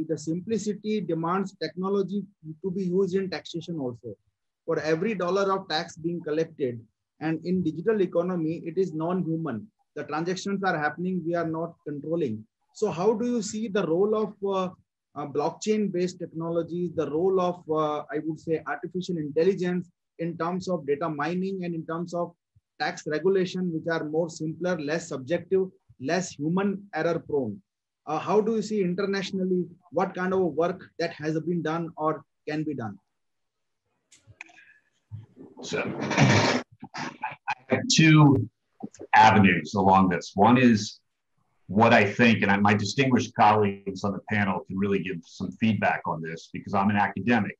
the simplicity demands technology to be used in taxation also. For every dollar of tax being collected, and in digital economy, it is non-human. The transactions are happening, we are not controlling. So how do you see the role of blockchain-based technologies, the role of, I would say, artificial intelligence in terms of data mining and in terms of tax regulation, which are more simpler, less subjective, less human error prone? How do you see internationally what kind of work that has been done or can be done? So I have two avenues along this. One is what I think, and my distinguished colleagues on the panel can really give some feedback on this because I'm an academic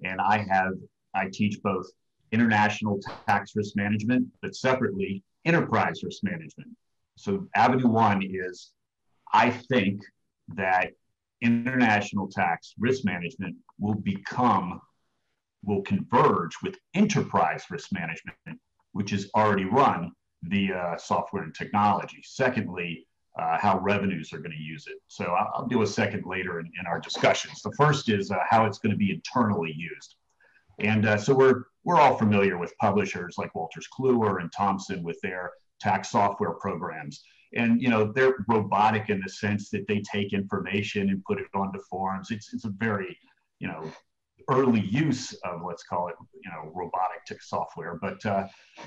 and I teach both international tax risk management, but separately enterprise risk management. So avenue one is I think that international tax risk management will converge with enterprise risk management, which is already run via software and technology. Secondly, how revenues are going to use it. So I'll do a second later in our discussions. The first is how it's going to be internally used. And so we're all familiar with publishers like Wolters Kluwer and Thomson with their tax software programs. And they're robotic in the sense that they take information and put it onto forms. It's a very early use of, let's call it robotic software, but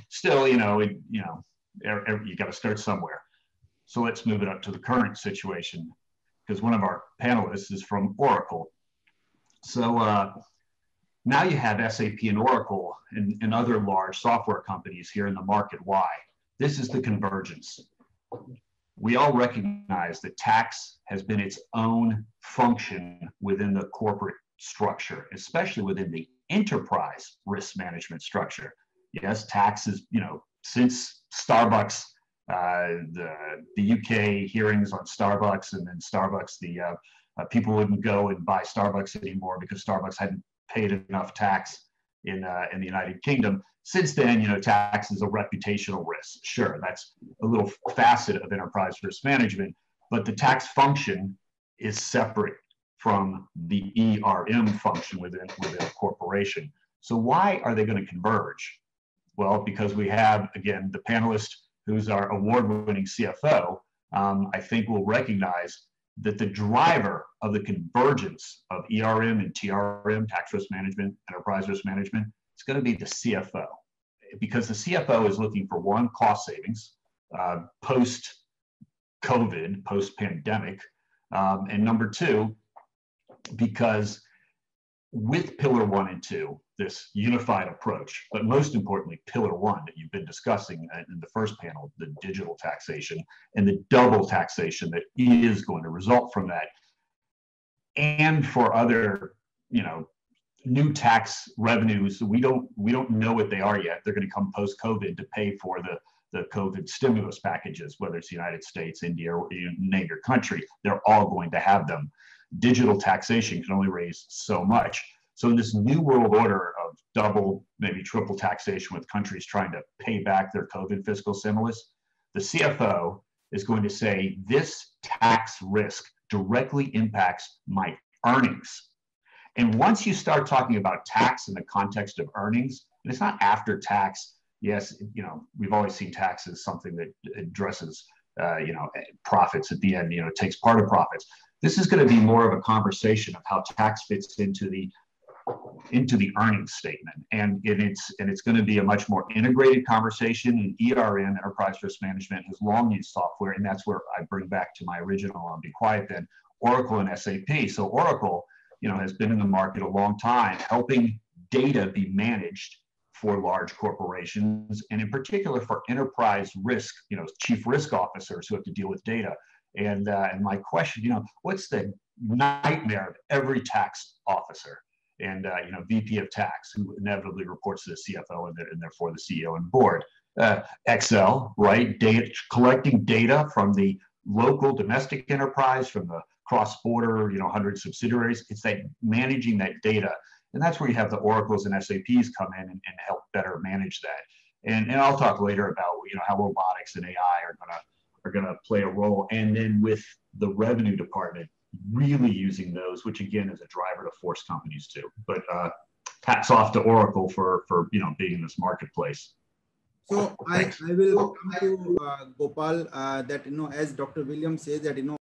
still you got to start somewhere. So let's move it up to the current situation because one of our panelists is from Oracle. So now you have SAP and Oracle and other large software companies here in the market. Why? This is the convergence. We all recognize that tax has been its own function within the corporate structure, especially within the enterprise risk management structure. Yes, tax is, since Starbucks, the UK hearings on Starbucks, and then Starbucks, people wouldn't go and buy Starbucks anymore because Starbucks hadn't paid enough tax in the United Kingdom. Since then, tax is a reputational risk. Sure, that's a little facet of enterprise risk management, but the tax function is separate from the ERM function within a corporation. So why are they going to converge? Well, because we have, again, the panelist who's our award-winning CFO, I think will recognize that the driver of the convergence of ERM and TRM, tax risk management, enterprise risk management, it's going to be the CFO. Because the CFO is looking for one, cost savings, post-COVID, post-pandemic, and number two, because with pillar 1 and 2, this unified approach, but most importantly, pillar 1 that you've been discussing in the first panel, the digital taxation and the double taxation that is going to result from that. And for other, new tax revenues, we don't know what they are yet. They're going to come post-COVID to pay for the COVID stimulus packages, whether it's the United States, India, or you name your country, they're all going to have them. Digital taxation can only raise so much. So in this new world order of double, maybe triple taxation with countries trying to pay back their COVID fiscal stimulus, the CFO is going to say, this tax risk directly impacts my earnings. And once you start talking about tax in the context of earnings, and it's not after tax, yes, we've always seen tax as something that addresses, profits at the end, it takes part of profits. This is going to be more of a conversation of how tax fits into the earnings statement, and it's going to be a much more integrated conversation. And ERM, enterprise risk management, has long used software, and that's where I bring back to my original. I'll be quiet then. Oracle and SAP. So Oracle, has been in the market a long time, helping data be managed for large corporations, and in particular for enterprise risk, chief risk officers who have to deal with data. And my question, what's the nightmare of every tax officer and VP of tax who inevitably reports to the CFO and therefore the CEO and board? Excel, right? Data, collecting data from the local domestic enterprise, from the cross-border, 100 subsidiaries. It's that managing that data. And that's where you have the Oracles and SAPs come in and help better manage that. And I'll talk later about, how robotics and AI are gonna play a role. And then with the revenue department, really using those, which again is a driver to force companies to. But hats off to Oracle for being in this marketplace. So I will come to Gopal, that as Dr. William says that